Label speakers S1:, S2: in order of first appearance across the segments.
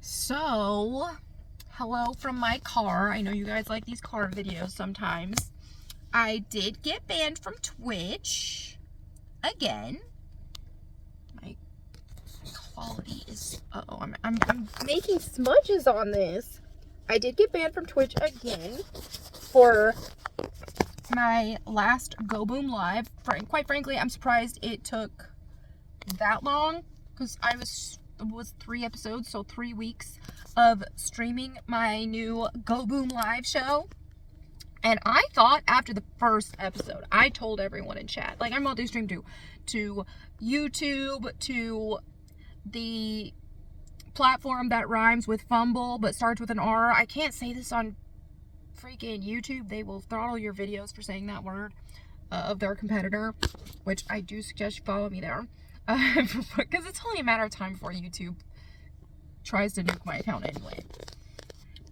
S1: So, hello from my car. I know you guys like these car videos sometimes. I did get banned from Twitch again. My quality is I'm making smudges on this. I did get banned from Twitch again for my last Go Boom Live. Quite frankly, I'm surprised it took that long because I was 3 episodes, so 3 weeks of streaming my new Go Boom Live show. And I thought after the first episode, I told everyone in chat, like, I'm multi-stream to YouTube, to the platform that rhymes with fumble but starts with an R. I can't say this on freaking YouTube. They will throttle your videos for saying that word of their competitor, which I do suggest you follow me there. Because it's only a matter of time before YouTube tries to nuke my account anyway.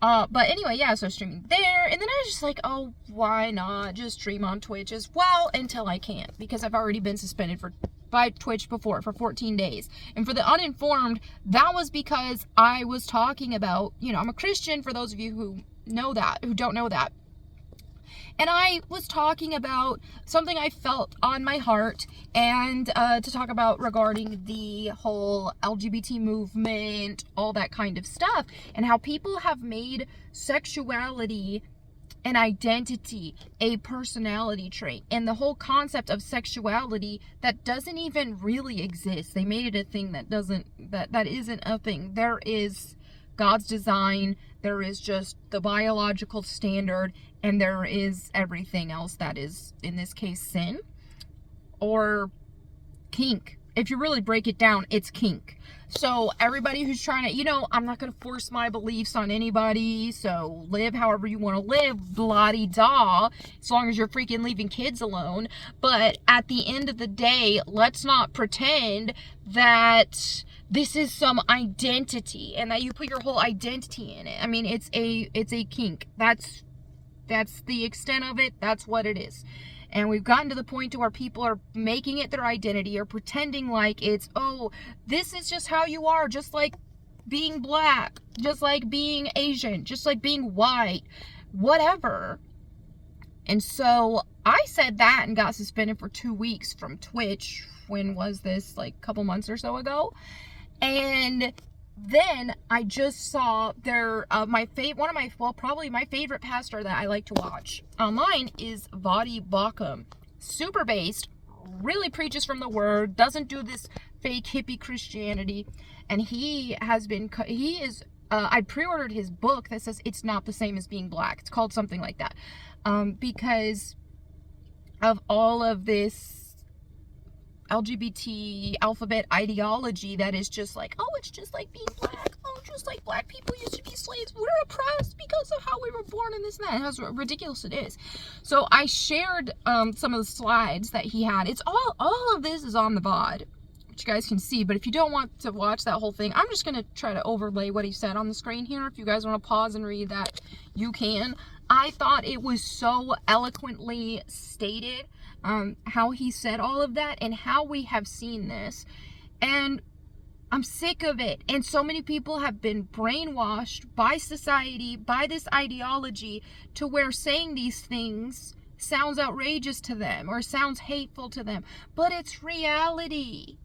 S1: But anyway, yeah, so streaming there, and then I was just like, oh, why not just stream on Twitch as well until I can't, because I've already been suspended by Twitch before for 14 days. And for the uninformed, that was because I was talking about, I'm a Christian, for those of you who don't know that. And I was talking about something I felt on my heart, and to talk about regarding the whole LGBT movement, all that kind of stuff, and how people have made sexuality an identity, a personality trait, and the whole concept of sexuality that doesn't even really exist. They made it a thing that isn't a thing. There is God's design, there is just the biological standard, and there is everything else that is, in this case, sin or kink. If you really break it down, it's kink. So everybody who's trying to, I'm not going to force my beliefs on anybody, so live however you want to live, blah-de-da, as long as you're freaking leaving kids alone. But at the end of the day, let's not pretend that this is some identity and that you put your whole identity in it. I mean, it's a kink. That's the extent of it. That's what it is. And we've gotten to the point to where people are making it their identity, or pretending like it's, oh, this is just how you are, just like being black, just like being Asian, just like being white, whatever. And so I said that and got suspended for 2 weeks from Twitch. When was this? Like a couple months or so ago. And then I just saw probably my favorite pastor that I like to watch online is Voddie Baucham. Super based, really preaches from the word, doesn't do this fake hippie Christianity. And I pre-ordered his book that says It's Not the Same as Being Black. It's called something like that. Because of all of this LGBT alphabet ideology that is just like, oh, it's just like being black. Oh, just like black people used to be slaves. We're oppressed because of how we were born and this and that. How ridiculous it is. So I shared some of the slides that he had. It's all of this is on the VOD, which you guys can see. But if you don't want to watch that whole thing, I'm just going to try to overlay what he said on the screen here. If you guys want to pause and read that, you can. I thought it was so eloquently stated, how he said all of that and how we have seen this. And I'm sick of it. And so many people have been brainwashed by society, by this ideology, to where saying these things sounds outrageous to them or sounds hateful to them. But it's reality.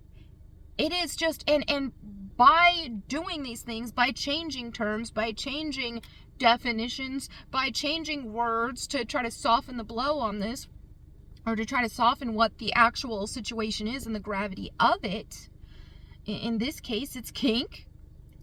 S1: It is just, and by doing these things, by changing terms, by changing definitions, by changing words to try to soften the blow on this, or to try to soften what the actual situation is and the gravity of it. In this case, it's kink.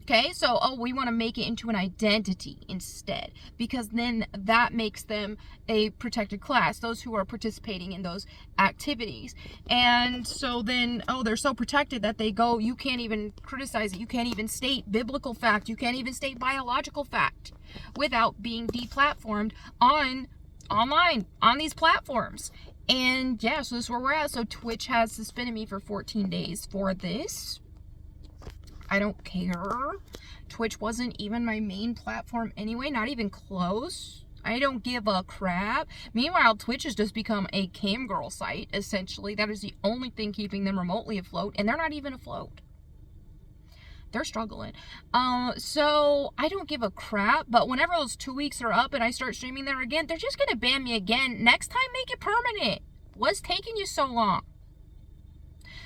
S1: Okay, so, we want to make it into an identity instead, because then that makes them a protected class, those who are participating in those activities. And so then, they're so protected that they go, you can't even criticize it, you can't even state biblical fact, you can't even state biological fact without being deplatformed online on these platforms. And yeah, so this is where we're at. So Twitch has suspended me for 14 days for this. I don't care. Twitch wasn't even my main platform anyway, not even close. I don't give a crap. Meanwhile, Twitch has just become a cam girl site, essentially. That is the only thing keeping them remotely afloat, and they're not even afloat. they're struggling. So I don't give a crap, but whenever those 2 weeks are up and I start streaming there again, they're just gonna ban me again. Next time, make it permanent. What's taking you so long?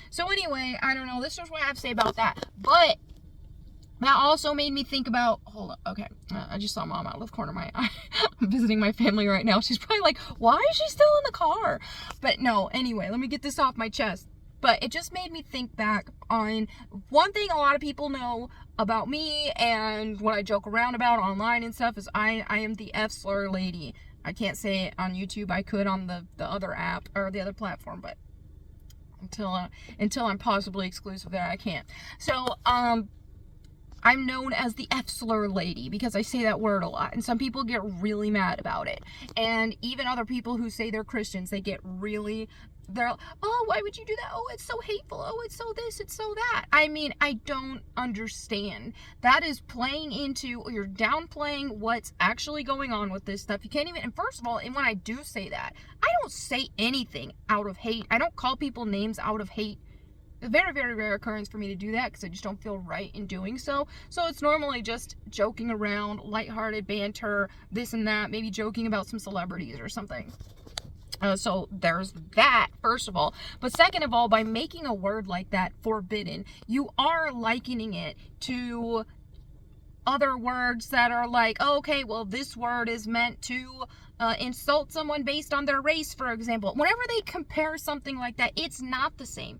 S1: So anyway, I don't know. This is what I have to say about that. But that also made me think about, hold on, okay, I just saw Mom out of the corner of my eye. I'm visiting my family right now. She's probably like, why is she still in the car? But no, anyway, let me get this off my chest. But it just made me think back on one thing a lot of people know about me and what I joke around about online and stuff is I am the F-slur lady. I can't say it on YouTube. I could on the other app or the other platform, but until I'm possibly exclusive there, I can't. So, I'm known as the F-slur lady because I say that word a lot, and some people get really mad about it. And even other people who say they're Christians, they're like, oh, why would you do that? Oh, it's so hateful. Oh, it's so this, it's so that. I mean, I don't understand. That is playing into, you're downplaying what's actually going on with this stuff. You can't even, and first of all, and when I do say that, I don't say anything out of hate. I don't call people names out of hate. A very, very rare occurrence for me to do that because I just don't feel right in doing so. So it's normally just joking around, lighthearted banter, this and that, maybe joking about some celebrities or something. So there's that, first of all. But second of all, by making a word like that forbidden, you are likening it to other words that are like, oh, okay, well, this word is meant to insult someone based on their race, for example. Whenever they compare something like that, it's not the same.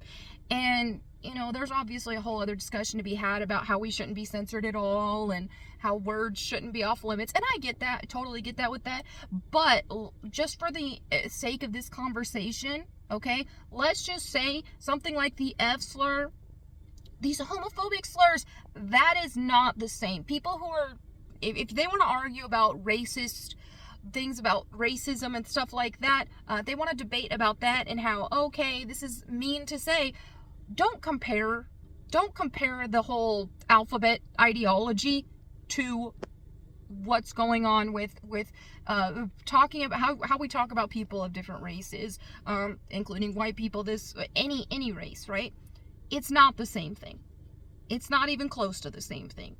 S1: And, you know, there's obviously a whole other discussion to be had about how we shouldn't be censored at all and how words shouldn't be off limits. And I get that. I totally get that with that. But just for the sake of this conversation, okay, let's just say something like the F slur, these homophobic slurs, that is not the same. People who are, if they want to argue about racist things about racism and stuff like that, they want to debate about that and how, okay, this is mean to say. Don't compare the whole alphabet ideology to what's going on with talking about how we talk about people of different races, including white people, any race, right? It's not the same thing. It's not even close to the same thing.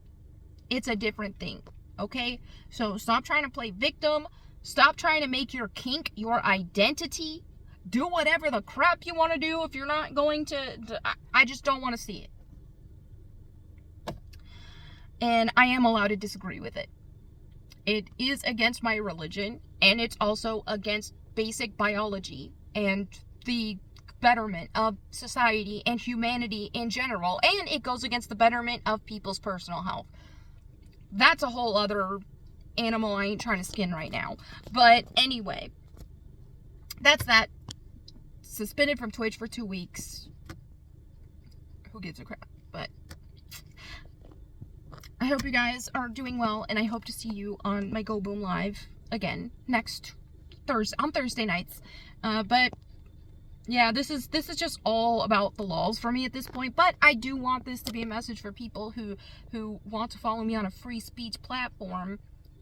S1: It's a different thing, okay? So stop trying to play victim. Stop trying to make your kink your identity. Do whatever the crap you want to do if you're not going to I just don't want to see it. And I am allowed to disagree with it. It is against my religion, and it's also against basic biology and the betterment of society and humanity in general, and it goes against the betterment of people's personal health. That's a whole other animal I ain't trying to skin right now. But anyway, that's that. Suspended from Twitch for 2 weeks. Who gives a crap? But I hope you guys are doing well, and I hope to see you on my Go Boom Live again next Thursday nights. But yeah, this is just all about the laws for me at this point. But I do want this to be a message for people who want to follow me on a free speech platform,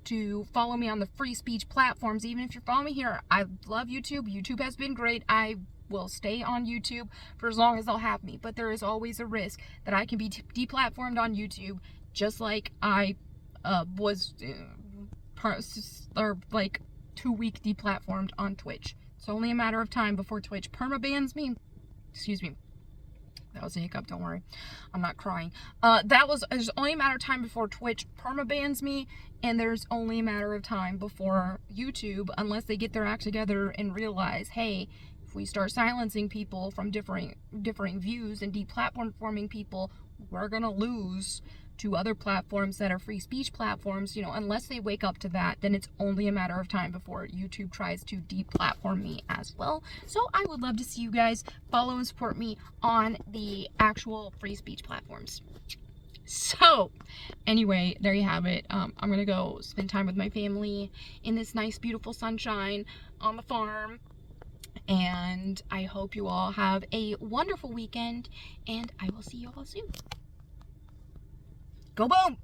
S1: to follow me on the free speech platforms. Even if you're following me here, I love YouTube. YouTube has been great. I will stay on YouTube for as long as they'll have me. But there is always a risk that I can be deplatformed on YouTube, just like I was like 2-week deplatformed on Twitch. It's only a matter of time before Twitch permabans me. Excuse me. That was a hiccup, don't worry. I'm not crying. There's only a matter of time before Twitch permabans me, and there's only a matter of time before YouTube, unless they get their act together and realize, hey, if we start silencing people from differing views and deplatforming people, we're gonna lose to other platforms that are free speech platforms. You know, unless they wake up to that, then it's only a matter of time before YouTube tries to deplatform me as well. So I would love to see you guys follow and support me on the actual free speech platforms. So anyway, there you have it. I'm gonna go spend time with my family in this nice, beautiful sunshine on the farm. And I hope you all have a wonderful weekend, and I will see you all soon. Go Boom!